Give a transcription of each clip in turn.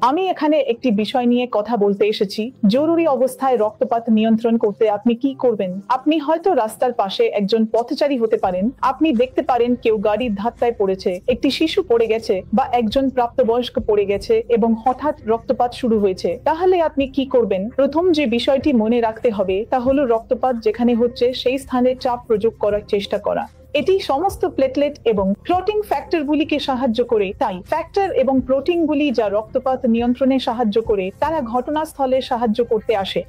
আমি এখানে একটি বিষয় নিয়ে কথা বলতে এসেছি। জরুরি অবস্থায় রক্তপাত নিয়ন্ত্রণ করতে আপনি কি করবেন? আপনি হয়তো রাস্তার পাশে একজন পথচারী হতে পারেন, আপনি দেখতে পারেন কেউ গাড়ির ধাক্কায় পড়েছে, একটি শিশু পড়ে গেছে বা একজন প্রাপ্তবয়স্ক পড়ে গেছে এবং হঠাৎ রক্তপাত শুরু হয়েছে। তাহলে আপনি কি করবেন? প্রথম যে বিষয়টি মনে রাখতে হবে তা হলো রক্তপাত যেখানে হচ্ছে সেই স্থানে চাপ প্রয়োগ করার চেষ্টা করা। এটি সমস্ত প্লেটলেট এবং ক্লটিং ফ্যাক্টরগুলিকে সাহায্য করে। তাই ফ্যাক্টর এবং প্রোটিনগুলি যা রক্তপাত নিয়ন্ত্রণে সাহায্য করে তারা ঘটনাস্থলে সাহায্য করতে আসে।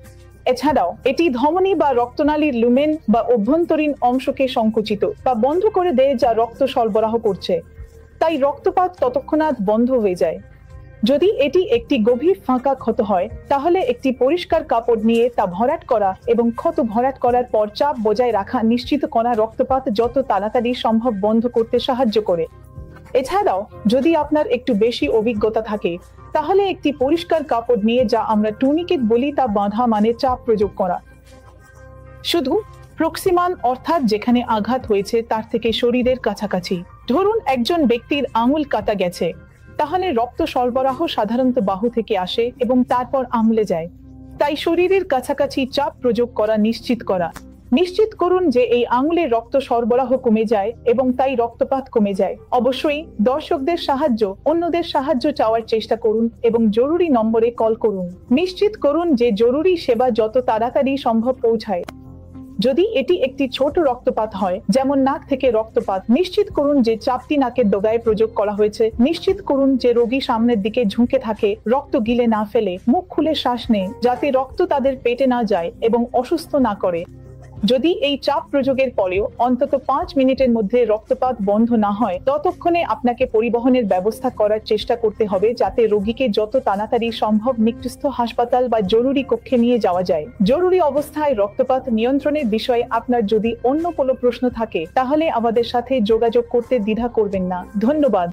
এছাড়াও এটি ধমনী বা রক্তনালীর লুমেন বা অভ্যন্তরীণ অংশকে সংকুচিত বা বন্ধ করে দেয় যা রক্ত সরবরাহ করছে। তাই রক্তপাত তৎক্ষণাৎ বন্ধ হয়ে যায়। যদি এটি একটি গভীর ফাঁকা ক্ষত হয় তাহলে একটি পরিষ্কার কাপড় নিয়ে তা ভরাট করা এবং ক্ষত ভরাট করার পর চাপ বজায় রাখা নিশ্চিত করা রক্তপাত যত তাড়াতাড়ি সম্ভব বন্ধ করতে সাহায্য করে। এছাড়াও যদি আপনার একটু বেশি অভিজ্ঞতা থাকে তাহলে একটি পরিষ্কার কাপড় নিয়ে যা আমরা টুর্নিকেট বলি তা বাঁধা মানে চাপ প্রয়োগ করা। শুধু প্রক্সিমান অর্থাৎ যেখানে আঘাত হয়েছে তার থেকে শরীরের কাছাকাছি। ধরুন একজন ব্যক্তির আঙুল কাটা গেছে, তাহলে রক্ত সরবরাহ সাধারণত বাহু থেকে আসে এবং তারপর আঙুলে যায়। তাই শরীরের কাছাকাছি চাপ প্রয়োগ করা নিশ্চিত করুন যে এই আঙুলের রক্ত সরবরাহ কমে যায় এবং তাই রক্তপাত কমে যায়। অবশ্যই দর্শকদের সাহায্য, অন্যদের সাহায্য চাওয়ার চেষ্টা করুন এবং জরুরি নম্বরে কল করুন। নিশ্চিত করুন যে জরুরি সেবা যত তাড়াতাড়ি সম্ভব পৌঁছায়। যদি এটি একটি ছোট রক্তপাত হয়, যেমন নাক থেকে রক্তপাত, নিশ্চিত করুন যে চাপটি নাকের ডগায় প্রয়োগ করা হয়েছে। নিশ্চিত করুন যে রোগী সামনের দিকে ঝুঁকে থাকে, রক্ত গিলে না ফেলে, মুখ খুলে শ্বাস নেয় যাতে রক্ত তাদের পেটে না যায় এবং অসুস্থ না করে। যদি এই চাপ প্রয়োগের পরেও অন্তত 5 মিনিটের মধ্যে রক্তপাত বন্ধ না হয় ততক্ষণে আপনাকে পরিবহনের ব্যবস্থা করার চেষ্টা করতে হবে যাতে রোগীকে যত তাড়াতাড়ি সম্ভব নিকটস্থ হাসপাতাল বা জরুরি কক্ষে নিয়ে যাওয়া যায়। জরুরি অবস্থায় রক্তপাত নিয়ন্ত্রণের বিষয়ে আপনার যদি অন্য কোনো প্রশ্ন থাকে তাহলে আমাদের সাথে যোগাযোগ করতে দ্বিধা করবেন না। ধন্যবাদ।